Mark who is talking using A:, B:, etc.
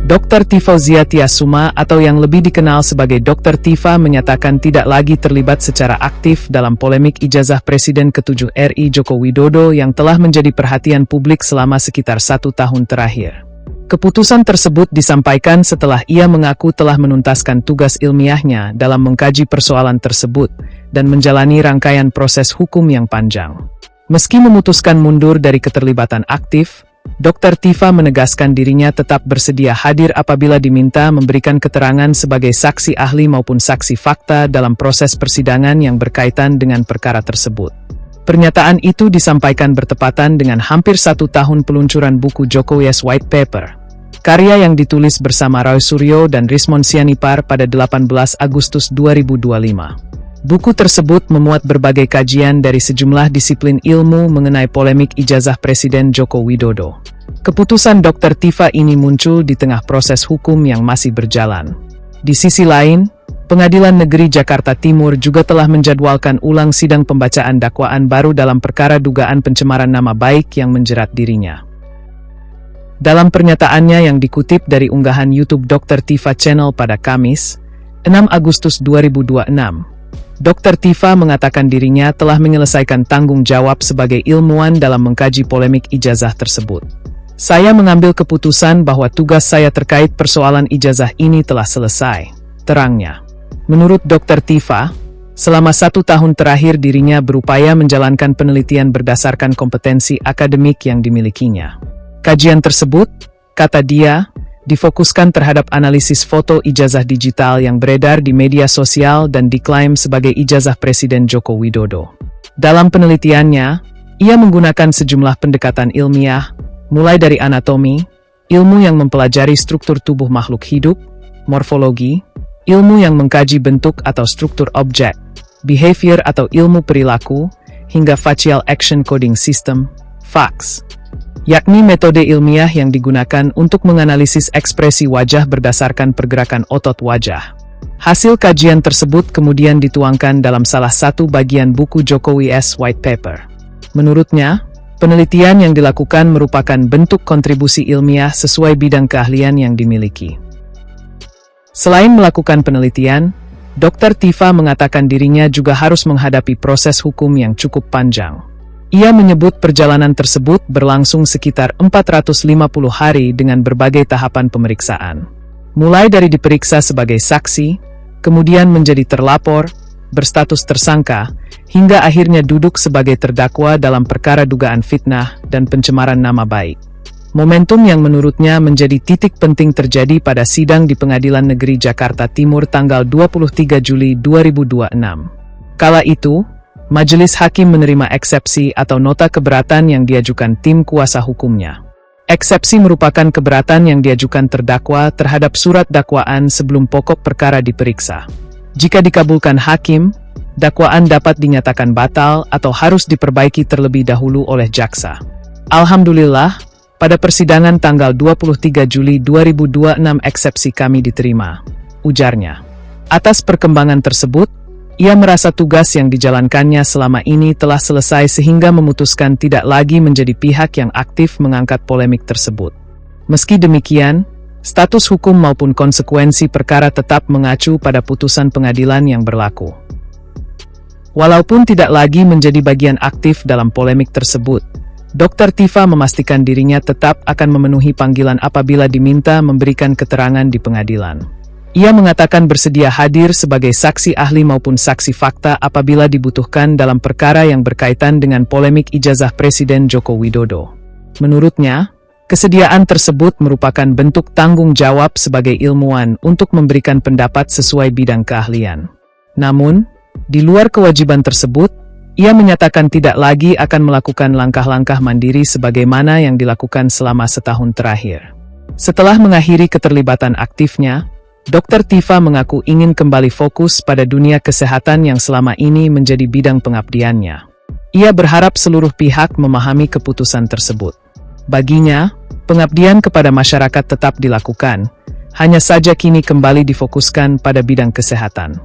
A: Dr. Tifauzia Tiasuma atau yang lebih dikenal sebagai Dr. Tifa menyatakan tidak lagi terlibat secara aktif dalam polemik ijazah Presiden ke-7 RI Joko Widodo yang telah menjadi perhatian publik selama sekitar 1 tahun terakhir. Keputusan tersebut disampaikan setelah ia mengaku telah menuntaskan tugas ilmiahnya dalam mengkaji persoalan tersebut dan menjalani rangkaian proses hukum yang panjang. Meski memutuskan mundur dari keterlibatan aktif, Dr. Tifa menegaskan dirinya tetap bersedia hadir apabila diminta memberikan keterangan sebagai saksi ahli maupun saksi fakta dalam proses persidangan yang berkaitan dengan perkara tersebut. Pernyataan itu disampaikan bertepatan dengan hampir 1 tahun peluncuran buku Jokowi's White Paper, karya yang ditulis bersama Roy Suryo dan Rismon Sianipar pada 18 Agustus 2025. Buku tersebut memuat berbagai kajian dari sejumlah disiplin ilmu mengenai polemik ijazah Presiden Joko Widodo. Keputusan Dr. Tifa ini muncul di tengah proses hukum yang masih berjalan. Di sisi lain, Pengadilan Negeri Jakarta Timur juga telah menjadwalkan ulang sidang pembacaan dakwaan baru dalam perkara dugaan pencemaran nama baik yang menjerat dirinya. Dalam pernyataannya yang dikutip dari unggahan YouTube Dr. Tifa Channel pada Kamis, 6 Agustus 2026, Dr. Tifa mengatakan dirinya telah menyelesaikan tanggung jawab sebagai ilmuwan dalam mengkaji polemik ijazah tersebut. Saya mengambil keputusan bahwa tugas saya terkait persoalan ijazah ini telah selesai, terangnya. Menurut Dr. Tifa, selama 1 tahun terakhir dirinya berupaya menjalankan penelitian berdasarkan kompetensi akademik yang dimilikinya. Kajian tersebut, kata dia, difokuskan terhadap analisis foto ijazah digital yang beredar di media sosial dan diklaim sebagai ijazah Presiden Joko Widodo. Dalam penelitiannya, ia menggunakan sejumlah pendekatan ilmiah, mulai dari anatomi, ilmu yang mempelajari struktur tubuh makhluk hidup, morfologi, ilmu yang mengkaji bentuk atau struktur objek, behavior atau ilmu perilaku, hingga facial action coding system, FACS, yakni metode ilmiah yang digunakan untuk menganalisis ekspresi wajah berdasarkan pergerakan otot wajah. Hasil kajian tersebut kemudian dituangkan dalam salah satu bagian buku Jokowi's White Paper. Menurutnya, penelitian yang dilakukan merupakan bentuk kontribusi ilmiah sesuai bidang keahlian yang dimiliki. Selain melakukan penelitian, Dr. Tifa mengatakan dirinya juga harus menghadapi proses hukum yang cukup panjang. Ia menyebut perjalanan tersebut berlangsung sekitar 450 hari dengan berbagai tahapan pemeriksaan. Mulai dari diperiksa sebagai saksi, kemudian menjadi terlapor, berstatus tersangka, hingga akhirnya duduk sebagai terdakwa dalam perkara dugaan fitnah dan pencemaran nama baik. Momentum yang menurutnya menjadi titik penting terjadi pada sidang di Pengadilan Negeri Jakarta Timur tanggal 23 Juli 2026. Kala itu, Majelis Hakim menerima eksepsi atau nota keberatan yang diajukan tim kuasa hukumnya. Eksepsi merupakan keberatan yang diajukan terdakwa terhadap surat dakwaan sebelum pokok perkara diperiksa. Jika dikabulkan hakim, dakwaan dapat dinyatakan batal atau harus diperbaiki terlebih dahulu oleh jaksa. Alhamdulillah, pada persidangan tanggal 23 Juli 2026 eksepsi kami diterima, ujarnya. Atas perkembangan tersebut, ia merasa tugas yang dijalankannya selama ini telah selesai sehingga memutuskan tidak lagi menjadi pihak yang aktif mengangkat polemik tersebut. Meski demikian, status hukum maupun konsekuensi perkara tetap mengacu pada putusan pengadilan yang berlaku. Walaupun tidak lagi menjadi bagian aktif dalam polemik tersebut, Dr. Tifa memastikan dirinya tetap akan memenuhi panggilan apabila diminta memberikan keterangan di pengadilan. Ia mengatakan bersedia hadir sebagai saksi ahli maupun saksi fakta apabila dibutuhkan dalam perkara yang berkaitan dengan polemik ijazah Presiden Joko Widodo. Menurutnya, kesediaan tersebut merupakan bentuk tanggung jawab sebagai ilmuwan untuk memberikan pendapat sesuai bidang keahlian. Namun, di luar kewajiban tersebut, ia menyatakan tidak lagi akan melakukan langkah-langkah mandiri sebagaimana yang dilakukan selama setahun terakhir. Setelah mengakhiri keterlibatan aktifnya, Dr. Tifa mengaku ingin kembali fokus pada dunia kesehatan yang selama ini menjadi bidang pengabdiannya. Ia berharap seluruh pihak memahami keputusan tersebut. Baginya, pengabdian kepada masyarakat tetap dilakukan, hanya saja kini kembali difokuskan pada bidang kesehatan.